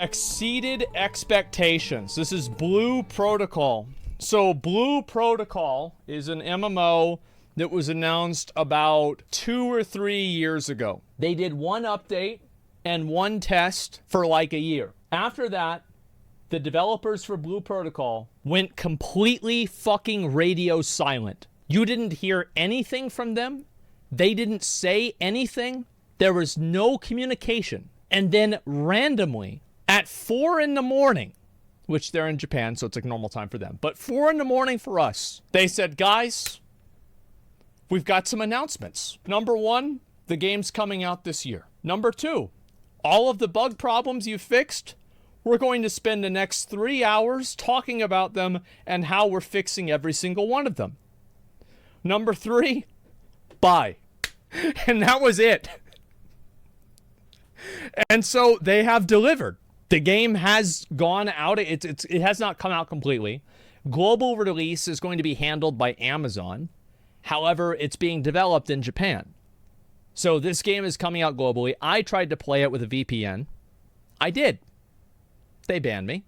Exceeded expectations. This is Blue Protocol. So Blue Protocol is an MMO that was announced about 2 or 3 years ago. They did one update and one test for like a year. After that, the developers for Blue Protocol went completely fucking radio silent. You didn't hear anything from them. They didn't say anything. There was no communication. And then randomly, at 4 in the morning, which they're in Japan, so it's like normal time for them, but 4 in the morning for us, they said, guys, we've got some announcements. Number 1, the game's coming out this year. Number 2, all of the bug problems you fixed, we're going to spend the next 3 hours talking about them and how we're fixing every single one of them. Number 3, bye. And that was it. And so they have delivered. The game has gone out. It has not come out completely. Global release is going to be handled by Amazon. However, it's being developed in Japan. So this game is coming out globally. I tried to play it with a VPN. I did. They banned me.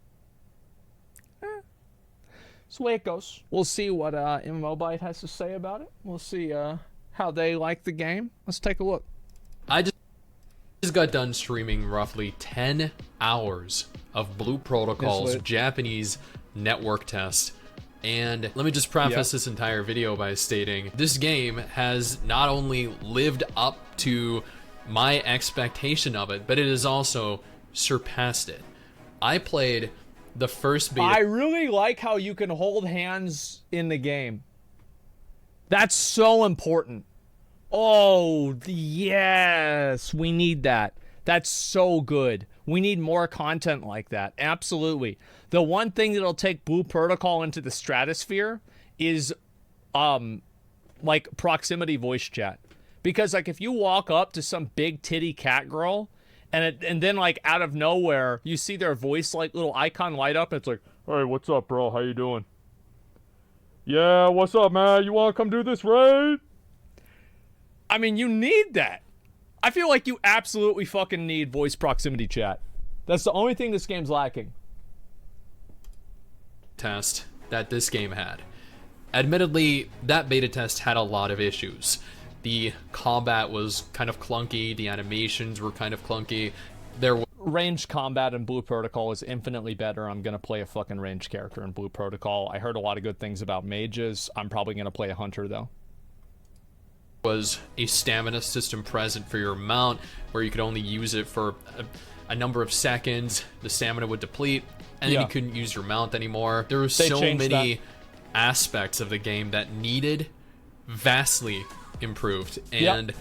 That's the way it goes. We'll see what MMO Byte has to say about it. We'll see how they like the game. Let's take a look. I just got done streaming roughly 10 hours of Blue Protocol's Japanese network test. And let me just preface this entire video by stating this game has not only lived up to my expectation of it, but it has also surpassed it. I played the first beta. I really like how you can hold hands in the game. That's so important. Oh, yes. We need that. That's so good. We need more content like that. Absolutely. The one thing that'll take Blue Protocol into the stratosphere is like proximity voice chat. Because like if you walk up to some big titty cat girl and then like out of nowhere you see their voice like little icon light up, it's like, "Hey, what's up, bro? How you doing? Yeah, what's up, man? You want to come do this raid?" I mean, you need that. I feel like you absolutely fucking need voice proximity chat. That's the only thing this game's lacking. Test that this game had. Admittedly, that beta test had a lot of issues. The combat was kind of clunky, the animations were kind of clunky. Ranged combat in Blue Protocol is infinitely better. I'm gonna play a fucking ranged character in Blue Protocol. I heard a lot of good things about mages. I'm probably gonna play a hunter though. Was a stamina system present for your mount where you could only use it for a number of seconds. The stamina would deplete and then you couldn't use your mount anymore. There were so many aspects of the game that needed vastly improved. And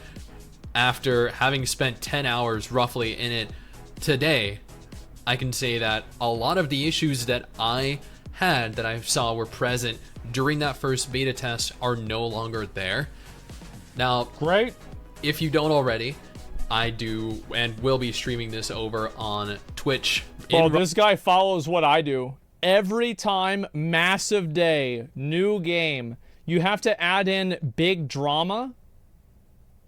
after having spent 10 hours roughly in it today, I can say that a lot of the issues that I had that I saw were present during that first beta test are no longer there. Now, great. If you don't already, I do and will be streaming this over on Twitch. Oh, this guy follows what I do. Every time, massive day, new game, you have to add in big drama.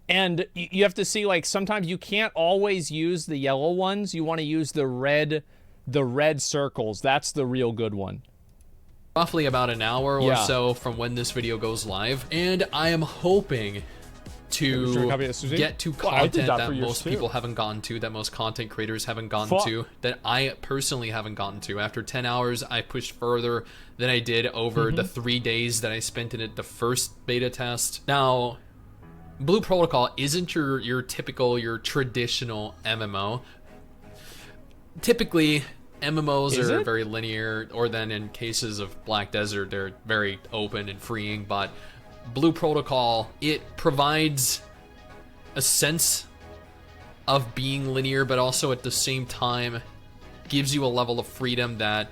And you have to see, like, sometimes you can't always use the yellow ones. You want to use the red circles. That's the real good one. Roughly about an hour or so from when this video goes live. And I am hoping to get to content that most people haven't gotten to, that most content creators haven't gotten to, that I personally haven't gotten to. After 10 hours, I pushed further than I did over the 3 days that I spent in it, the first beta test. Now, Blue Protocol isn't your typical, your traditional MMO. Typically, MMOs are very linear, or then in cases of Black Desert, they're very open and freeing, but Blue Protocol, it provides a sense of being linear, but also at the same time gives you a level of freedom that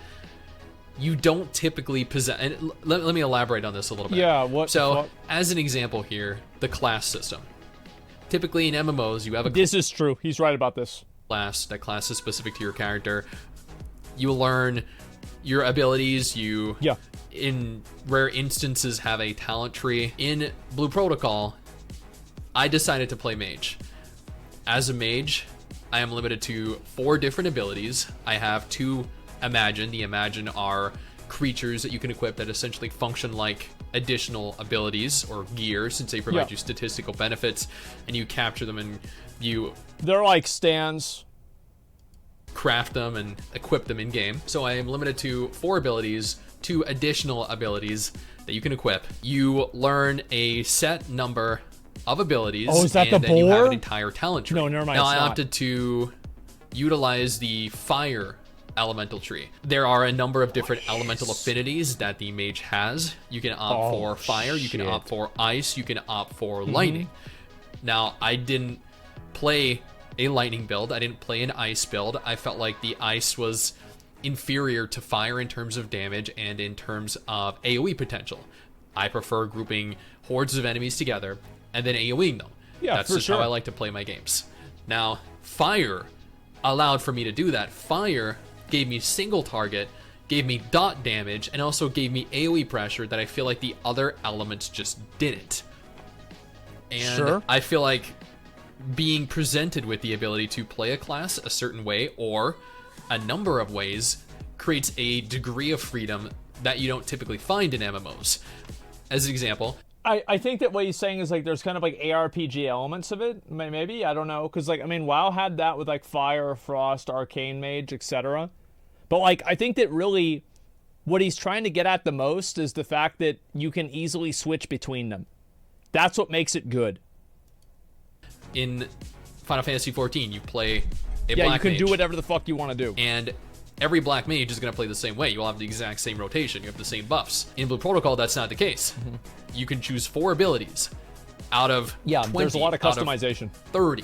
you don't typically possess. And let me elaborate on this a little bit. Yeah, So, as an example here, the class system. Typically in MMOs, you have a This is true. He's right about this. Class. That class is specific to your character. You learn your abilities. You, in rare instances, have a talent tree. In Blue Protocol, I decided to play mage. As a mage, I am limited to 4 different abilities. I have 2 Imagine. The Imagine are creatures that you can equip that essentially function like additional abilities or gear, since they provide you statistical benefits, and you capture them and they're like stands, craft them and equip them in game. So I am limited to 4 abilities, 2 additional abilities that you can equip. You learn a set number of abilities. Oh, is that and the then you have boar? an entire talent tree. No, never mind. Now I it's not. opted to utilize the fire elemental tree. There are a number of different elemental affinities that the mage has. You can opt for fire, you can opt for ice, you can opt for lightning. Now, I didn't play a lightning build, I didn't play an ice build. I felt like the ice was inferior to fire in terms of damage and in terms of AoE potential. I prefer grouping hordes of enemies together and then AoEing them. Yeah, that's for just sure. how I like to play my games. Now, fire allowed for me to do that. Fire gave me single target, gave me dot damage, and also gave me AoE pressure that I feel like the other elements just didn't. And I feel like being presented with the ability to play a class a certain way or a number of ways creates a degree of freedom that you don't typically find in MMOs. As an example, I think that what he's saying is like there's kind of like ARPG elements of it, maybe, I don't know, because like I mean WoW had that with like Fire, Frost, Arcane Mage, etc. But like I think that really what he's trying to get at the most is the fact that you can easily switch between them. That's what makes it good. In Final Fantasy XIV, you play a Yeah, black you can mage, do whatever the fuck you want to do. and every black mage is going to play the same way. You'll have the exact same rotation. You have the same buffs. In Blue Protocol, that's not the case. You can choose 4 abilities out of 20, there's a lot of out customization. 30.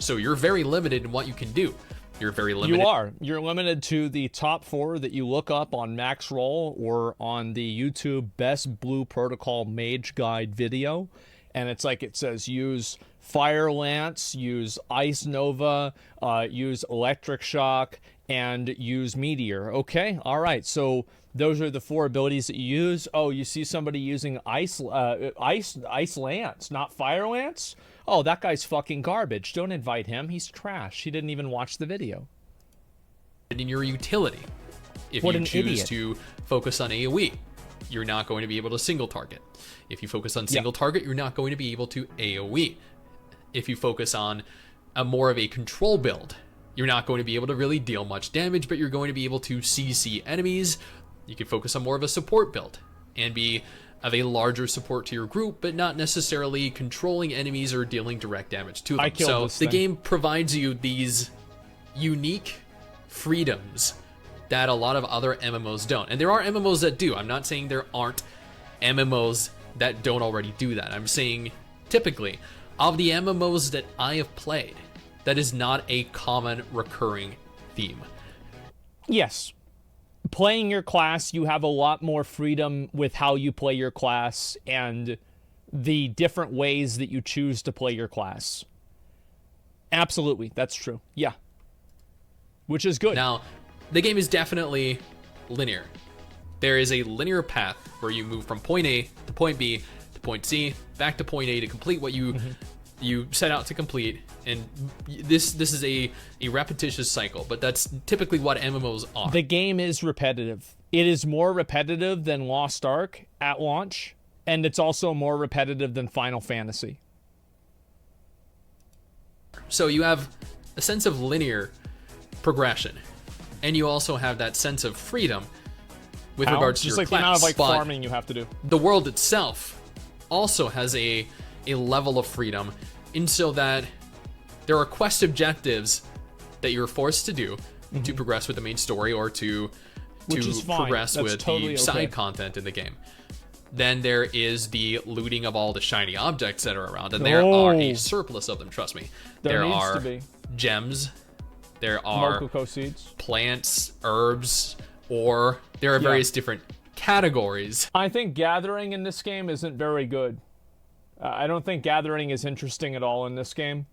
So you're very limited in what you can do. You're very limited. You are. You're limited to the top 4 that you look up on Max Roll or on the YouTube Best Blue Protocol Mage Guide video. And it's like it says use Fire Lance, use Ice Nova, use Electric Shock, and use Meteor. Okay, all right. So those are the 4 abilities that you use. Oh, you see somebody using Ice Lance, not Fire Lance? Oh, that guy's fucking garbage. Don't invite him. He's trash. He didn't even watch the video. In your utility, if What you an choose idiot. to focus on AoE, you're not going to be able to single target. If you focus on single target, you're not going to be able to AoE. If you focus on a more of a control build, you're not going to be able to really deal much damage, but you're going to be able to CC enemies. You can focus on more of a support build and be of a larger support to your group, but not necessarily controlling enemies or dealing direct damage to them. I killed So this the thing. game provides you these unique freedoms that a lot of other MMOs don't. And there are MMOs that do. I'm not saying there aren't MMOs that don't already do that. I'm saying typically of the MMOs that I have played, that is not a common recurring theme. Yes. Playing your class, you have a lot more freedom with how you play your class and the different ways that you choose to play your class. Absolutely, that's true. Yeah. Which is good. Now, the game is definitely linear. There is a linear path where you move from point A to point B to point C, back to point A to complete what you set out to complete. And this is a repetitious cycle, but that's typically what MMOs are. The game is repetitive. It is more repetitive than Lost Ark at launch, and it's also more repetitive than Final Fantasy. So you have a sense of linear progression, and you also have that sense of freedom with regards to Just your like class. the amount of like But farming you have to do. the world itself also has a level of freedom, in so that there are quest objectives that you're forced to do to progress with the main story or to Which is fine. progress That's with totally the okay. side content in the game. Then there is the looting of all the shiny objects that are around, and there are a surplus of them, trust me. There needs are to be. gems, there are Mokoko seeds. plants, herbs, or there are various different categories. I think gathering in this game isn't very good. I don't think gathering is interesting at all in this game.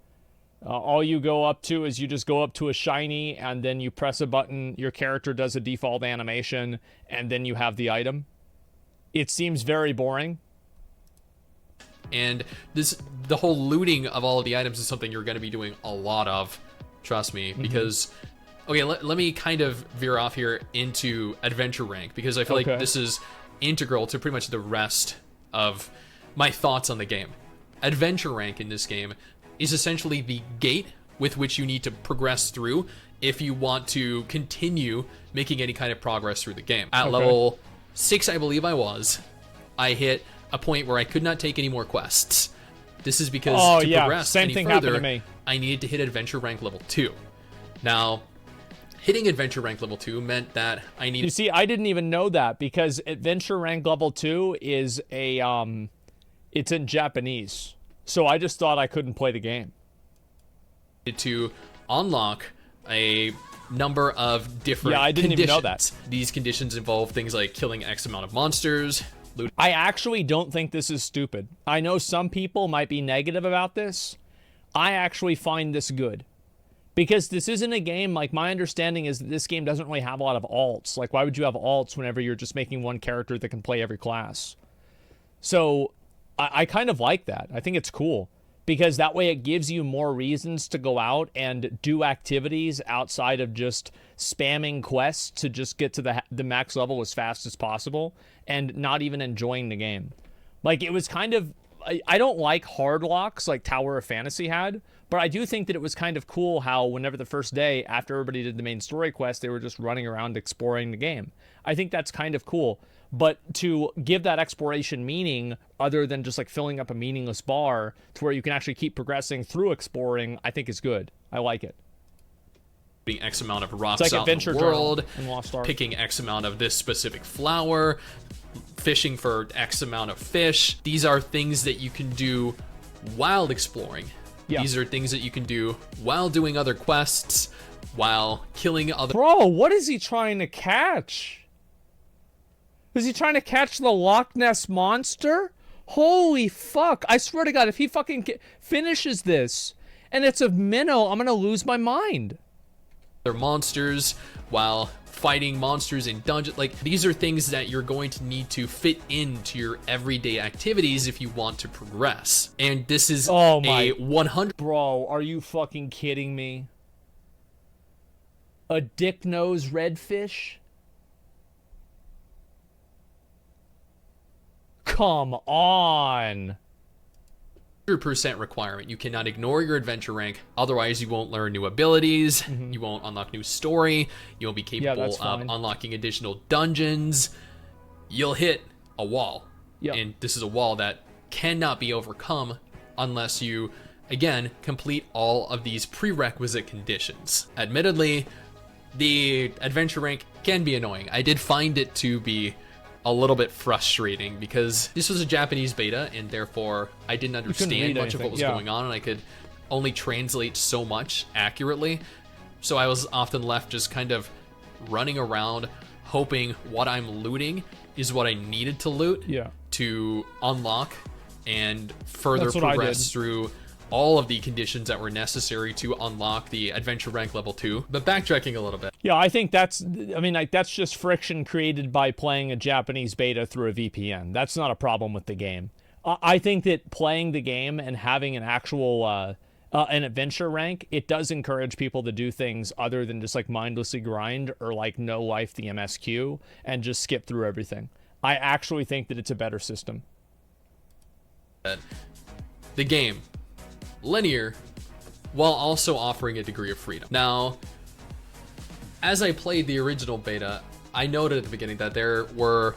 All you go up to is you just go up to a shiny, and then you press a button, your character does a default animation, and then you have the item. It seems very boring. And the whole looting of all of the items is something you're going to be doing a lot of Trust me, because okay, let me kind of veer off here into adventure rank, because I feel like this is integral to pretty much the rest of my thoughts on the game. Adventure rank in this game is essentially the gate with which you need to progress through if you want to continue making any kind of progress through the game. At level 6, I believe I hit a point where I could not take any more quests. This is because to progress any further, I needed to hit adventure rank level 2. Now, hitting adventure rank level 2 meant that I needed... You see, I didn't even know that, because adventure rank level 2 is it's in Japanese. So I just thought I couldn't play the game. To unlock a number of different I didn't conditions. even know that. These conditions involve things like killing X amount of monsters, loot. I actually don't think this is stupid. I know some people might be negative about this. I actually find this good. Because this isn't a game, like, my understanding is that this game doesn't really have a lot of alts. Like, why would you have alts whenever you're just making one character that can play every class? So, I kind of like that. I think it's cool. Because that way it gives you more reasons to go out and do activities outside of just spamming quests to just get to the max level as fast as possible and not even enjoying the game. Like, it was kind of... I don't like hard locks like Tower of Fantasy had, but I do think that it was kind of cool how whenever the first day, after everybody did the main story quest, they were just running around exploring the game. I think that's kind of cool. But to give that exploration meaning, other than just like filling up a meaningless bar to where you can actually keep progressing through exploring, I think is good. I like it. Being X amount of rocks like out in the world, in Lost Ark. Picking X amount of this specific flower, fishing for X amount of fish. These are things that you can do while exploring. Yeah. These are things that you can do while doing other quests, while killing other... Bro, what is he trying to catch? Is he trying to catch the Loch Ness Monster? Holy fuck. I swear to God, if he fucking finishes this and it's a minnow, I'm gonna lose my mind. They're monsters while fighting monsters in dungeons. Like, these are things that you're going to need to fit into your everyday activities if you want to progress. And this is a 100... Bro, are you fucking kidding me? A dick-nosed redfish? Come on. 100% requirement. You cannot ignore your adventure rank, otherwise you won't learn new abilities, you won't unlock new story, you won't be capable of unlocking additional dungeons. You'll hit a wall. And this is a wall that cannot be overcome unless you, again, complete all of these prerequisite conditions. Admittedly, the adventure rank can be annoying. I did find it to be a little bit frustrating because this was a Japanese beta and therefore I didn't understand much of what was going on, and I could only translate so much accurately. So I was often left just kind of running around hoping what I'm looting is what I needed to loot to unlock and further progress through all of the conditions that were necessary to unlock the adventure rank level 2. But backtracking a little bit. Yeah, I think that's just friction created by playing a Japanese beta through a VPN. That's not a problem with the game. I think that playing the game and having an actual an adventure rank, it does encourage people to do things other than just like mindlessly grind or like no life the MSQ and just skip through everything. I actually think that it's a better system. The game, linear, while also offering a degree of freedom. Now, as I played the original beta, I noted at the beginning that there were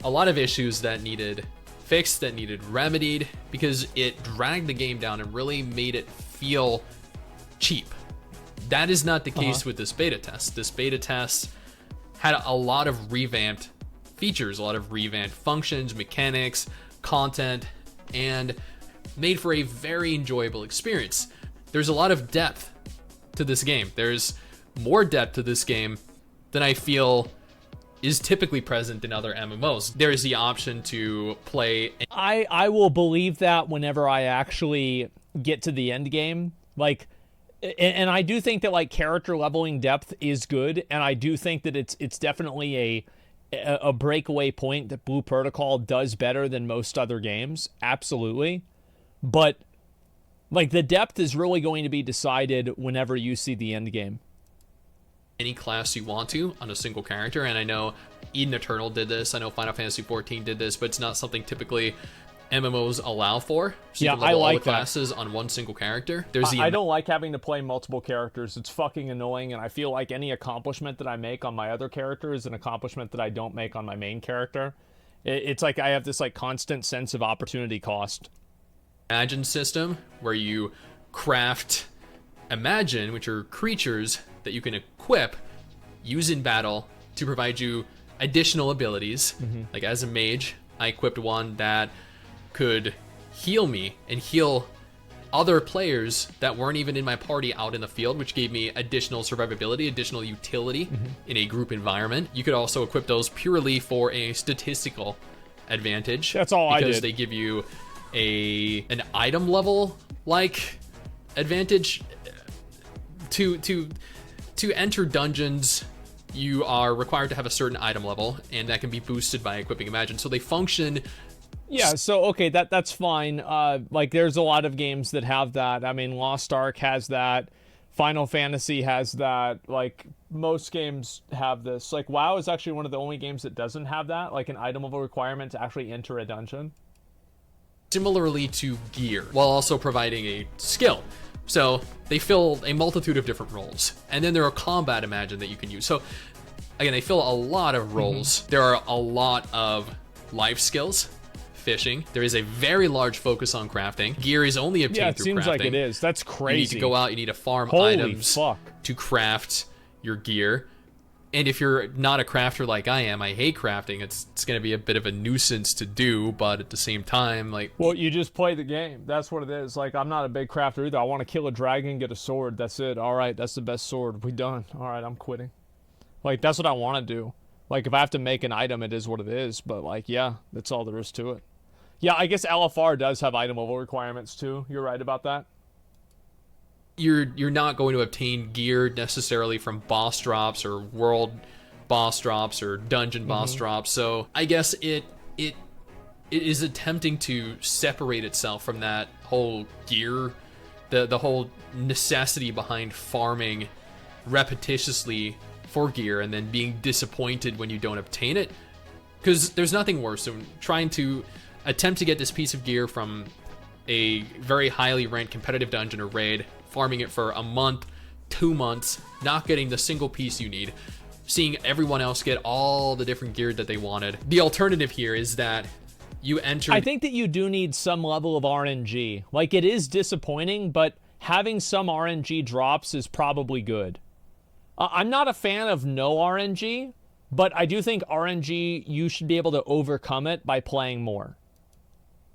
a lot of issues that needed fixed, that needed remedied, because it dragged the game down and really made it feel cheap. That is not the case with this beta test. This beta test had a lot of revamped features, a lot of revamped functions, mechanics, content, and made for a very enjoyable experience. There's a lot of depth to this game. There's more depth to this game than I feel is typically present in other MMOs. There is the option to play... I will believe that whenever I actually get to the end game. Like, and I do think that like character leveling depth is good, and I do think that it's definitely a breakaway point that Blue Protocol does better than most other games. Absolutely. But Like, the depth is really going to be decided whenever you see the end game. Any class you want to on a single character, and I know Eden Eternal did this, I know Final Fantasy XIV did this, but it's not something typically MMOs allow for. So you can level all the classes on one single character. I don't like having to play multiple characters. It's fucking annoying, and I feel like any accomplishment that I make on my other character is an accomplishment that I don't make on my main character. It's like I have this like constant sense of opportunity cost. Imagine system where you craft Imagine, which are creatures that you can equip, use in battle to provide you additional abilities. Like as a mage, I equipped one that could heal me and heal other players that weren't even in my party out in the field, which gave me additional survivability, additional utility in a group environment. You could also equip those purely for a statistical advantage. That's all I did. Because they give you an item level like advantage to enter dungeons. You are required to have a certain item level, and that can be boosted by equipping Imagine. So they function. Yeah, so okay, that's fine. Like there's a lot of games that have that. I mean, Lost Ark has that. Final Fantasy has that. Like most games have this. Like WoW is actually one of the only games that doesn't have that, like an item level requirement to actually enter a dungeon. Similarly to gear, while also providing a skill. So they fill a multitude of different roles. And then there are combat Imagine that you can use. So again, they fill a lot of roles. There are a lot of life skills. Fishing. There is a very large focus on crafting. Gear is only obtained through crafting. Yeah, it seems like it is. That's crazy. You need to go out, you need to farm Holy items fuck. to craft your gear. And if you're not a crafter like I am, I hate crafting. It's going to be a bit of a nuisance to do, but at the same time, like... Well, you just play the game. That's what it is. Like, I'm not a big crafter either. I want to kill a dragon, get a sword. That's it. All right, that's the best sword. We done. All right, I'm quitting. Like, that's what I want to do. Like, if I have to make an item, it is what it is. But, like, yeah, that's all there is to it. Yeah, I guess LFR does have item level requirements, too. You're right about that. You're not going to obtain gear necessarily from boss drops or world boss drops or dungeon boss drops. So I guess it is attempting to separate itself from that whole gear, the whole necessity behind farming repetitiously for gear and then being disappointed when you don't obtain it. Because there's nothing worse than trying to attempt to get this piece of gear from a very highly ranked competitive dungeon or raid, farming it for a month, 2 months, not getting the single piece you need, seeing everyone else get all the different gear that they wanted. The alternative here is that you enter... I think that you do need some level of RNG. Like, it is disappointing, but having some RNG drops is probably good. I'm not a fan of no RNG, but I do think RNG, you should be able to overcome it by playing more.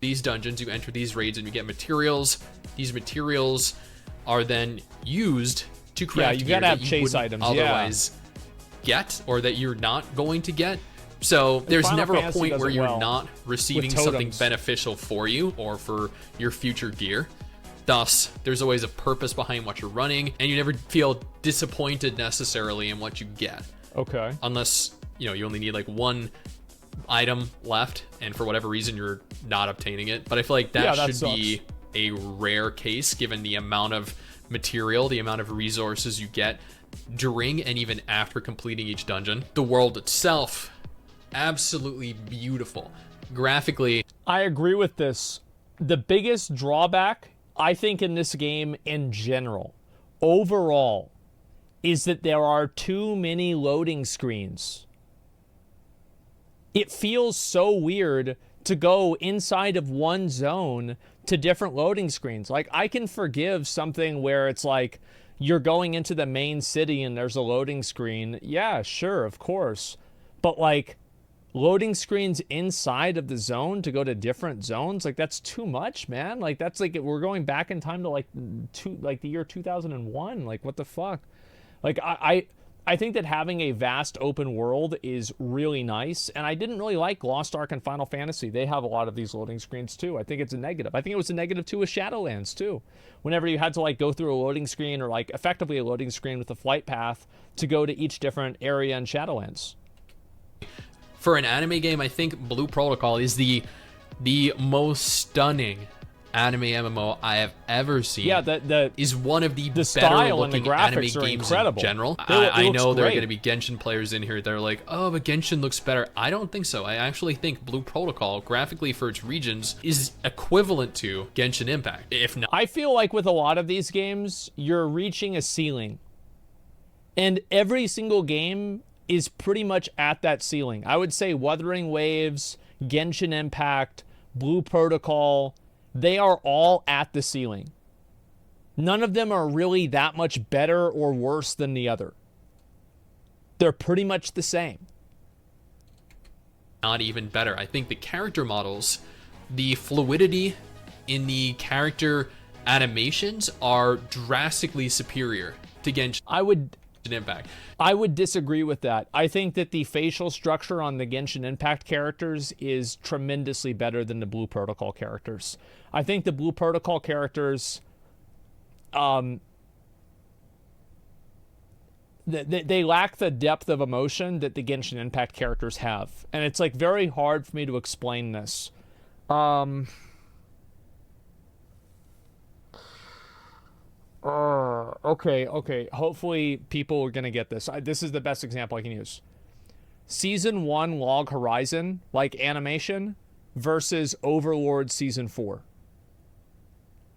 These dungeons, you enter these raids and you get materials. These materials are then used to craft you gear gotta have that you chase wouldn't items, otherwise get, or that you're not going to get. So there's never a point where you're not receiving something beneficial for you or for your future gear. Thus, there's always a purpose behind what you're running, and you never feel disappointed necessarily in what you get. Okay. Unless, you only need like one item left, and for whatever reason you're not obtaining it. But I feel like that should be a rare case given the amount of material, the amount of resources you get during and even after completing each dungeon. The world itself, absolutely beautiful. Graphically, I agree with this. The biggest drawback, I think, in this game in general, overall, is that there are too many loading screens. It feels so weird to go inside of one zone to different loading screens. Like, I can forgive something where it's like you're going into the main city and there's a loading screen. Yeah, sure, of course. But like loading screens inside of the zone to go to different zones, like that's too much, man. Like that's like we're going back in time to like the year 2001. Like what the fuck? Like I think that having a vast open world is really nice, and I didn't really like Lost Ark and Final Fantasy. They have a lot of these loading screens too. I think it's a negative. I think it was a negative too with Shadowlands too. Whenever you had to like go through a loading screen or like effectively a loading screen with a flight path to go to each different area in Shadowlands. For an anime game, I think Blue Protocol is the most stunning anime MMO I have ever seen. Yeah, the is one of the better style and the looking anime graphics are games incredible. in general. It I looks know there are great. going to be Genshin players in here that are like, oh, but Genshin looks better. I don't think so. I actually think Blue Protocol, graphically for its regions, is equivalent to Genshin Impact, if not. I feel like with a lot of these games, you're reaching a ceiling. And every single game is pretty much at that ceiling. I would say Wuthering Waves, Genshin Impact, Blue Protocol, they are all at the ceiling. None of them are really that much better or worse than the other. They're pretty much the same. Not even better. I think the character models, the fluidity in the character animations are drastically superior to Genshin Impact. I would disagree with that. I think that the facial structure on the Genshin Impact characters is tremendously better than the Blue Protocol characters. I think the Blue Protocol characters, they lack the depth of emotion that the Genshin Impact characters have. And it's like very hard for me to explain this. Okay. Hopefully people are going to get this. This is the best example I can use. Season 1 Log Horizon, like animation, versus Overlord Season 4.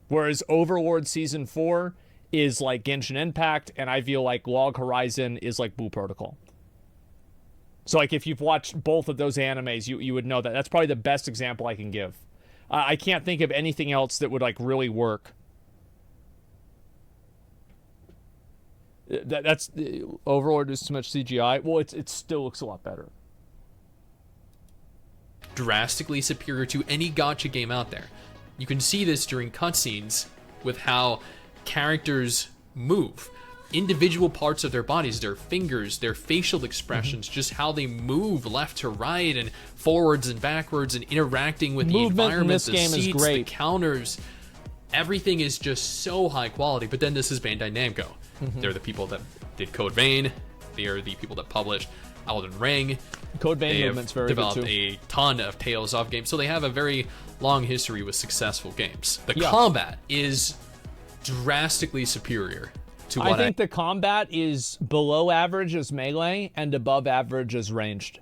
Whereas Overlord Season 4 is like Genshin Impact, and I feel like Log Horizon is like Blue Protocol. So like if you've watched both of those animes, you would know that. That's probably the best example I can give. I can't think of anything else that would like really work. That's Overlord is too much CGI. Well, it still looks a lot better. Drastically superior to any gacha game out there. You can see this during cutscenes with how characters move. Individual parts of their bodies, their fingers, their facial expressions, just how they move left to right and forwards and backwards and interacting with the environment, the seats, the counters. Everything is just so high quality. But then this is Bandai Namco. They're the people that did Code Vein. They are the people that published Elden Ring. Code Vein movement's very good too. Developed a ton of Tales of games, so they have a very long history with successful games. The combat is drastically superior to what I think the combat is below average as melee and above average as ranged.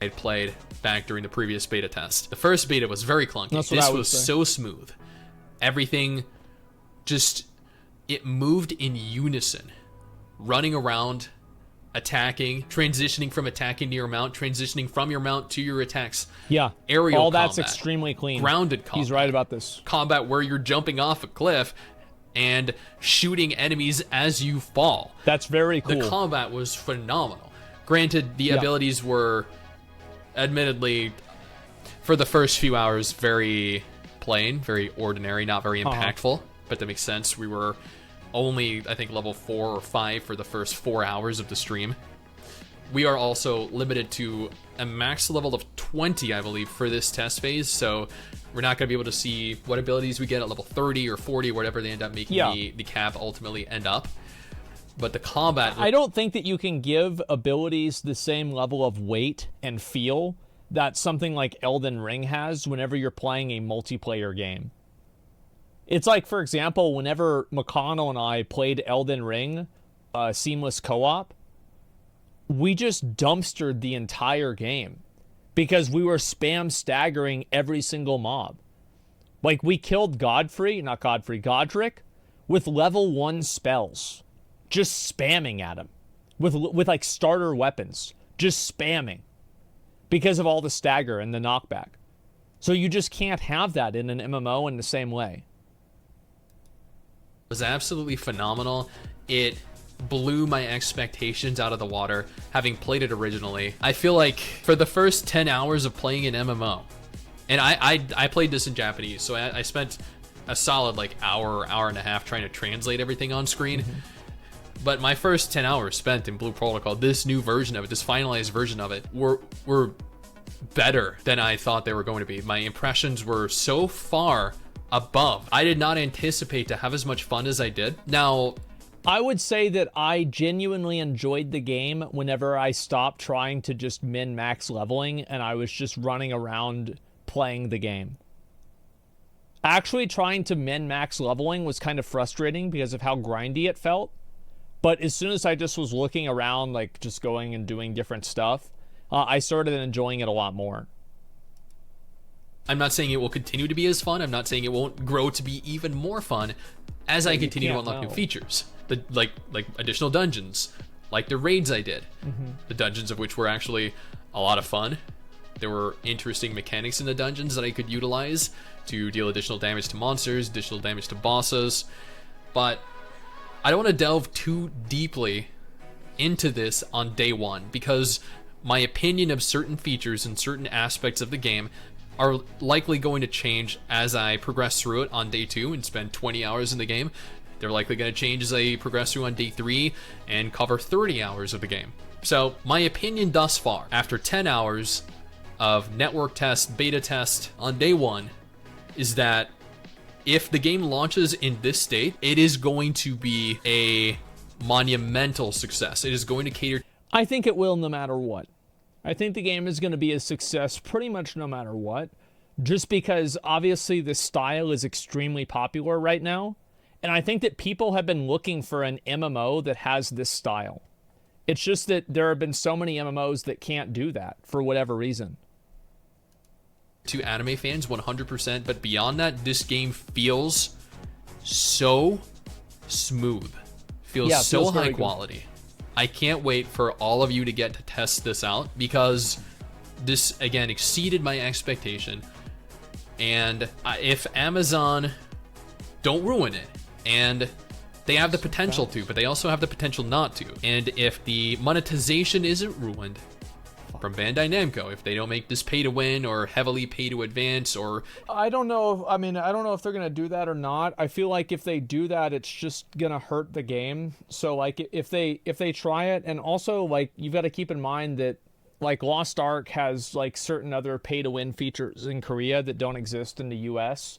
I had played back during the previous beta test. The first beta was very clunky. This was so smooth. Everything just, it moved in unison. Running around, attacking, transitioning from attacking to your mount, transitioning from your mount to your attacks. Yeah. Aerial all combat, that's extremely clean. Grounded combat. He's right about this. Combat where you're jumping off a cliff and shooting enemies as you fall. That's very cool. The combat was phenomenal. Granted, the abilities were admittedly, for the first few hours, very plain, very ordinary, not very impactful, but that makes sense. We were only, I think, level 4 or 5 for the first 4 hours of the stream. We are also limited to a max level of 20, I believe, for this test phase, so we're not going to be able to see what abilities we get at level 30 or 40, whatever they end up making the cap ultimately end up. But the combat... I don't think that you can give abilities the same level of weight and feel that something like Elden Ring has whenever you're playing a multiplayer game. It's like, for example, whenever McConnell and I played Elden Ring, Seamless Co-op, we just dumpstered the entire game because we were spam staggering every single mob. Like, we killed Godric with level 1 spells. Just spamming at him with like starter weapons, just spamming because of all the stagger and the knockback. So you just can't have that in an MMO in the same way. It was absolutely phenomenal. It blew my expectations out of the water, having played it originally. I feel like for the first 10 hours of playing an MMO, and I played this in Japanese, so I spent a solid like hour and a half trying to translate everything on screen. But my first 10 hours spent in Blue Protocol, this new version of it, this finalized version of it, were better than I thought they were going to be. My impressions were so far above. I did not anticipate to have as much fun as I did. Now, I would say that I genuinely enjoyed the game whenever I stopped trying to just min-max leveling and I was just running around playing the game. Actually trying to min-max leveling was kind of frustrating because of how grindy it felt. But as soon as I just was looking around, like just going and doing different stuff, I started enjoying it a lot more. I'm not saying it will continue to be as fun. I'm not saying it won't grow to be even more fun as I continue to unlock new features. Like additional dungeons, like the raids I did. The dungeons of which were actually a lot of fun. There were interesting mechanics in the dungeons that I could utilize to deal additional damage to monsters, additional damage to bosses. But I don't want to delve too deeply into this on day one, because my opinion of certain features and certain aspects of the game are likely going to change as I progress through it on day 2 and spend 20 hours in the game. They're likely going to change as I progress through on day 3 and cover 30 hours of the game. So my opinion thus far, after 10 hours of network test, beta test on day 1, is that if the game launches in this state, it is going to be a monumental success. It is going to cater... I think it will no matter what. I think the game is going to be a success pretty much no matter what, just because obviously the style is extremely popular right now, and I think that people have been looking for an MMO that has this style. It's just that there have been so many MMOs that can't do that for whatever reason. To anime fans 100%, but beyond that, this game feels so smooth, feels so high quality. I can't wait for all of you to get to test this out, because this again exceeded my expectation. And if Amazon don't ruin it, and they have the potential to, but they also have the potential not to, and if the monetization isn't ruined from Bandai Namco, if they don't make this pay to win or heavily pay to advance, or I don't know if they're gonna do that or not. I feel like if they do that, it's just gonna hurt the game. So like if they try it, and also like you've got to keep in mind that like Lost Ark has like certain other pay to win features in Korea that don't exist in the US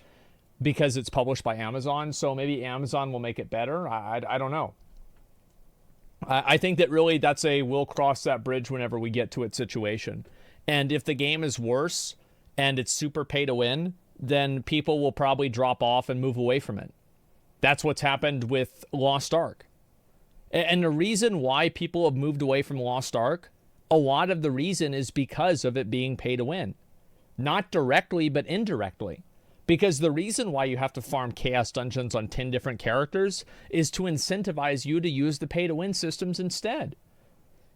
because it's published by Amazon. So maybe Amazon will make it better. I don't know. I think that really we'll cross that bridge whenever we get to it situation. And if the game is worse and it's super pay to win, then people will probably drop off and move away from it. That's what's happened with Lost Ark. And the reason why people have moved away from Lost Ark, a lot of the reason is because of it being pay to win. Not directly, but indirectly. Because the reason why you have to farm Chaos Dungeons on 10 different characters is to incentivize you to use the pay-to-win systems instead.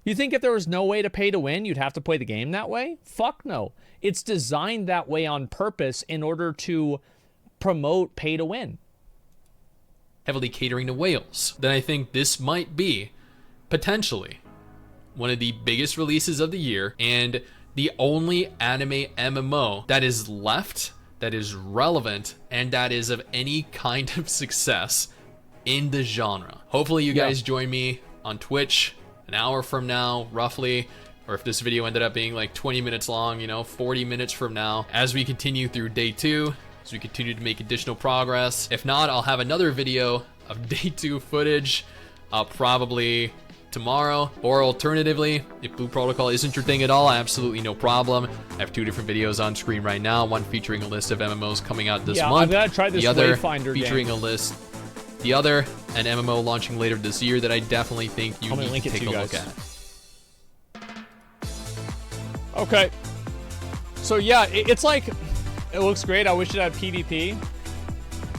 You think if there was no way to pay to win, you'd have to play the game that way? Fuck no. It's designed that way on purpose in order to promote pay to win. Heavily catering to whales, then I think this might be, potentially, one of the biggest releases of the year, and the only anime MMO that is left, that is relevant, and that is of any kind of success in the genre. Hopefully you guys join me on Twitch an hour from now, roughly, or if this video ended up being like 20 minutes long, 40 minutes from now, as we continue through day 2, as we continue to make additional progress. If not, I'll have another video of day 2 footage, probably tomorrow, or alternatively, if Blue Protocol isn't your thing at all, absolutely no problem. I have 2 different videos on screen right now, one featuring a list of MMOs coming out this month, I'm gonna try this the other Wayfinder featuring game. a list, the other an MMO launching later this year that I definitely think you need to take a look at. Okay, so yeah, it's like, it looks great. I wish it had PvP.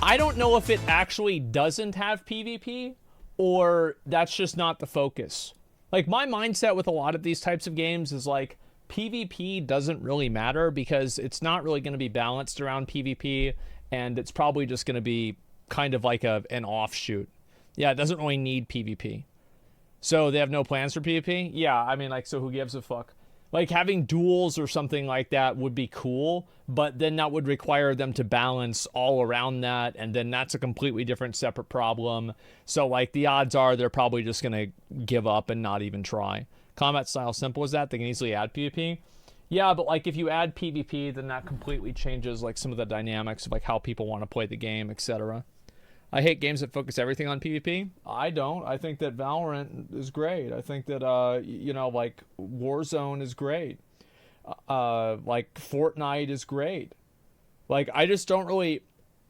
I don't know if it actually doesn't have PvP, or that's just not the focus. Like, my mindset with a lot of these types of games is like, PvP doesn't really matter because it's not really going to be balanced around PvP, and it's probably just going to be kind of like an offshoot. Yeah, it doesn't really need PvP. So they have no plans for PvP? Yeah, I mean, like, so who gives a fuck? Like, having duels or something like that would be cool, but then that would require them to balance all around that, and then that's a completely different separate problem. So, like, the odds are they're probably just going to give up and not even try. Combat style simple as that. They can easily add PvP. Yeah, but, like, if you add PvP, then that completely changes, like, some of the dynamics of, like, how people want to play the game, etc. I hate games that focus everything on PvP. I don't. I think that Valorant is great. I think that, like, Warzone is great. Like, Fortnite is great. Like, I just don't really...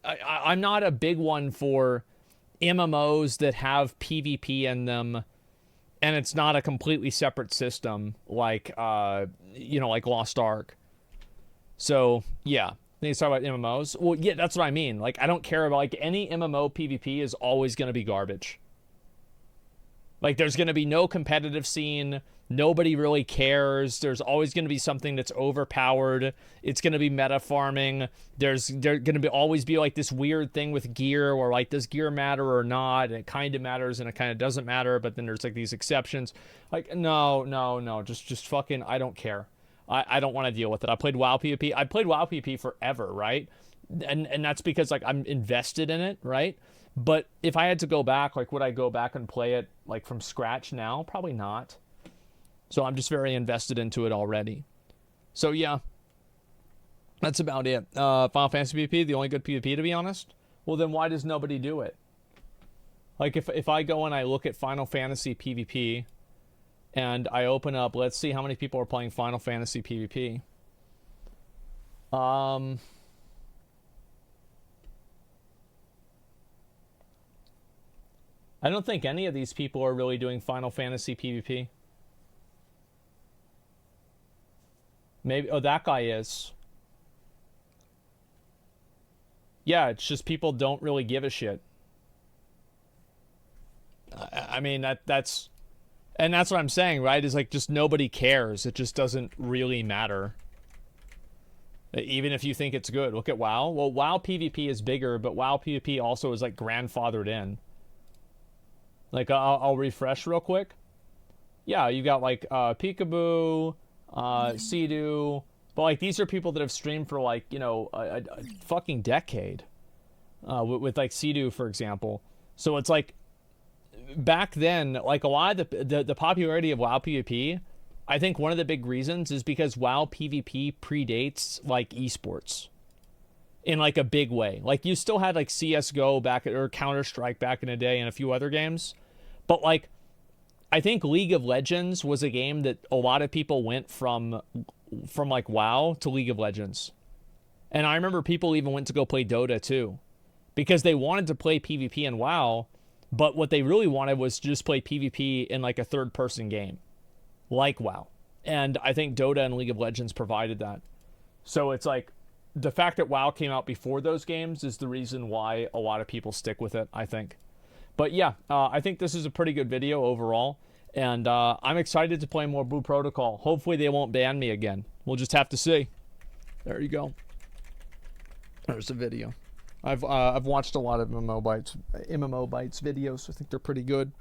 I'm not a big one for MMOs that have PvP in them, and it's not a completely separate system like like Lost Ark. So yeah, then you talk about MMOs. Well, yeah, that's what I mean. Like, I don't care about, like, any MMO PvP is always going to be garbage. Like, there's going to be no competitive scene. Nobody really cares. There's always going to be something that's overpowered. It's going to be meta farming. There's going to be always be like this weird thing with gear, where like, does gear matter or not? And it kind of matters and it kind of doesn't matter. But then there's like these exceptions. Like, no. Just fucking, I don't care. I don't want to deal with it. I played WoW PvP. I played WoW PvP forever, right? And that's because, like, I'm invested in it, right? But if I had to go back, like, would I go back and play it, like, from scratch now? Probably not. So I'm just very invested into it already. So yeah, that's about it. Final Fantasy PvP, the only good PvP, to be honest. Well, then why does nobody do it? Like, if I go and I look at Final Fantasy PvP, and I open up, let's see how many people are playing Final Fantasy PvP. I don't think any of these people are really doing Final Fantasy PvP. Maybe, oh, that guy is. Yeah, it's just people don't really give a shit. I mean, that's... And that's what I'm saying, right? Is like, just nobody cares. It just doesn't really matter. Even if you think it's good. Look at WoW. Well, WoW PvP is bigger, but WoW PvP also is like grandfathered in. Like, I'll refresh real quick. Yeah, you got like Peekaboo, Sea-Doo. But like, these are people that have streamed for like, a fucking decade. With like Sea-Doo, for example. So it's like, back then, like, a lot of the popularity of WoW PvP, I think one of the big reasons is because WoW PvP predates like esports in like a big way. Like, you still had like CS:GO back, or Counter-Strike back in the day, and a few other games, but like, I think League of Legends was a game that a lot of people went from like WoW to League of Legends. And I remember people even went to go play Dota too, because they wanted to play PvP in WoW. But what they really wanted was to just play PvP in like a third-person game, like WoW. And I think Dota and League of Legends provided that. So it's like, the fact that WoW came out before those games is the reason why a lot of people stick with it, I think. But yeah, I think this is a pretty good video overall. And I'm excited to play more Blue Protocol. Hopefully they won't ban me again. We'll just have to see. There you go. There's the video. I've watched a lot of MMO Bytes videos. I think they're pretty good.